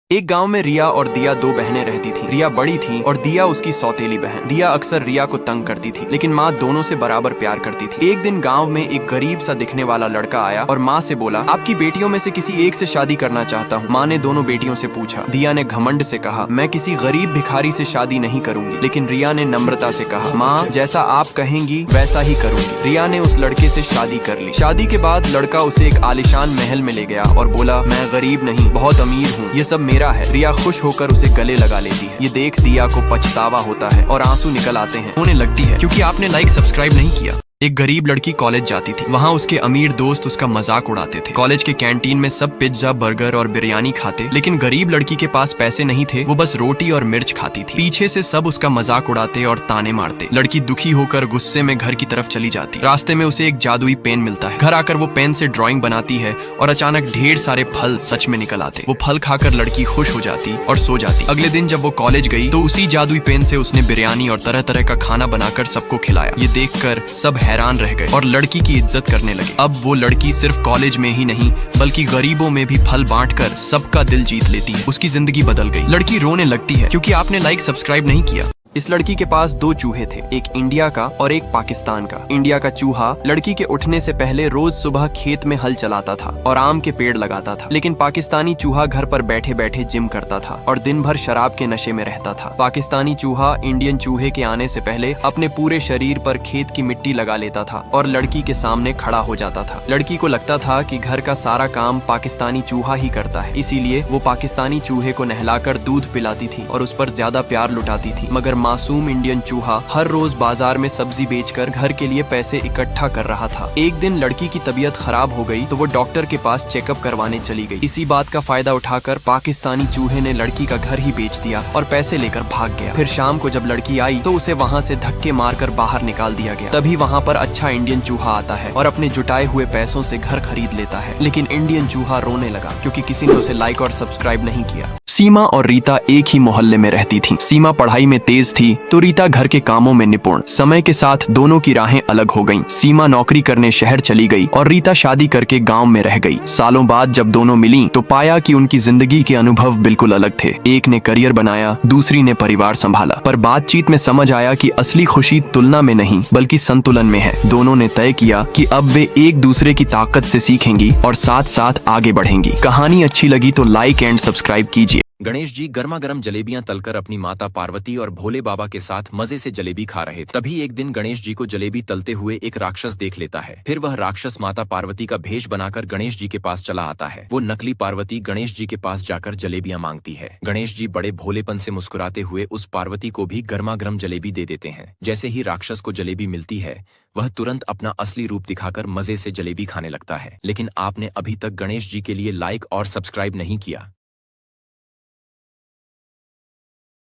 एक गांव में रिया और दिया दो बहनें रहती थीं। रिया बड़ी थी और दिया उसकी सौतेली बहन। दिया अक्सर रिया को तंग करती थी, लेकिन माँ दोनों से बराबर प्यार करती थी। एक दिन गांव में एक गरीब सा दिखने वाला लड़का आया और माँ से बोला, आपकी बेटियों में से किसी एक से शादी करना चाहता हूँ। माँ ने दोनों बेटियों से पूछा। दिया ने घमंड से कहा, मैं किसी गरीब भिखारी से शादी नहीं करूंगी। लेकिन रिया ने नम्रता से कहा, माँ जैसा आप कहेंगी वैसा ही करूंगी। रिया ने उस लड़के से शादी कर ली। शादी के बाद लड़का उसे एक आलिशान महल में ले गया और बोला, मैं गरीब नहीं बहुत अमीर हूँ, ये सब मेरा है। रिया खुश होकर उसे गले लगा लेती है। ये देख दिया को पछतावा होता है और आंसू निकल आते हैं। होने लगती है क्योंकि आपने लाइक सब्सक्राइब नहीं किया। एक गरीब लड़की कॉलेज जाती थी। वहाँ उसके अमीर दोस्त उसका मजाक उड़ाते थे। कॉलेज के कैंटीन में सब पिज्जा बर्गर और बिरयानी खाते, लेकिन गरीब लड़की के पास पैसे नहीं थे। वो बस रोटी और मिर्च खाती थी। पीछे से सब उसका मजाक उड़ाते और ताने मारते। लड़की दुखी होकर गुस्से में घर की तरफ चली जाती। रास्ते में उसे एक जादुई पेन मिलता है। घर आकर वो पेन से ड्राइंग बनाती है और अचानक ढेर सारे फल सच में निकल आते। वो फल खाकर लड़की खुश हो जाती और सो जाती। अगले दिन जब वो कॉलेज गई तो उसी जादुई पेन से उसने बिरयानी और तरह तरह का खाना बनाकर सबको खिलाया। ये देखकर सब हैरान रह गए और लड़की की इज्जत करने लगे। अब वो लड़की सिर्फ कॉलेज में ही नहीं बल्कि गरीबों में भी फल बांटकर सबका दिल जीत लेती है। उसकी जिंदगी बदल गई। लड़की रोने लगती है क्योंकि आपने लाइक सब्सक्राइब नहीं किया। इस लड़की के पास दो चूहे थे, एक इंडिया का और एक पाकिस्तान का। इंडिया का चूहा लड़की के उठने से पहले रोज सुबह खेत में हल चलाता था और आम के पेड़ लगाता था, लेकिन पाकिस्तानी चूहा घर पर बैठे बैठे जिम करता था और दिन भर शराब के नशे में रहता था। पाकिस्तानी चूहा इंडियन चूहे के आने से पहले अपने पूरे शरीर पर खेत की मिट्टी लगा लेता था और लड़की के सामने खड़ा हो जाता था। लड़की को लगता था कि घर का सारा काम पाकिस्तानी चूहा ही करता है, इसीलिए वो पाकिस्तानी चूहे को नहलाकर दूध पिलाती थी और उस पर ज्यादा प्यार लुटाती थी। मगर मासूम इंडियन चूहा हर रोज बाजार में सब्जी बेचकर घर के लिए पैसे इकट्ठा कर रहा था। एक दिन लड़की की तबीयत खराब हो गई तो वो डॉक्टर के पास चेकअप करवाने चली गई। इसी बात का फायदा उठाकर पाकिस्तानी चूहे ने लड़की का घर ही बेच दिया और पैसे लेकर भाग गया। फिर शाम को जब लड़की आई तो उसे वहाँ से धक्के मारकर बाहर निकाल दिया गया। तभी वहाँ पर अच्छा इंडियन चूहा आता है और अपने जुटाए हुए पैसों से घर खरीद लेता है। लेकिन इंडियन चूहा रोने लगा क्योंकि किसी ने उसे लाइक और सब्सक्राइब नहीं किया। सीमा और रीता एक ही मोहल्ले में रहती थीं। सीमा पढ़ाई में तेज थी तो रीता घर के कामों में निपुण। समय के साथ दोनों की राहें अलग हो गईं। सीमा नौकरी करने शहर चली गई और रीता शादी करके गांव में रह गई। सालों बाद जब दोनों मिलीं तो पाया कि उनकी जिंदगी के अनुभव बिल्कुल अलग थे। एक ने करियर बनाया, दूसरी ने परिवार संभाला। पर बातचीत में समझ आया कि असली खुशी तुलना में नहीं बल्कि संतुलन में है। दोनों ने तय किया कि अब वे एक दूसरे की ताकत से सीखेंगी और साथ साथ आगे बढ़ेंगी। कहानी अच्छी लगी तो लाइक एंड सब्सक्राइब कीजिए। गणेश जी गर्मा गर्म जलेबियां तलकर अपनी माता पार्वती और भोले बाबा के साथ मजे से जलेबी खा रहे थे। तभी एक दिन गणेश जी को जलेबी तलते हुए एक राक्षस देख लेता है। फिर वह राक्षस माता पार्वती का भेष बनाकर गणेश जी के पास चला आता है। वो नकली पार्वती गणेश जी के पास जाकर जलेबियां मांगती है। गणेश जी बड़े भोलेपन से मुस्कुराते हुए उस पार्वती को भी गर्मा गर्म जलेबी दे देते हैं। जैसे ही राक्षस को जलेबी मिलती है वह तुरंत अपना असली रूप दिखाकर मजे से जलेबी खाने लगता है। लेकिन आपने अभी तक गणेश जी के लिए लाइक और सब्सक्राइब नहीं किया।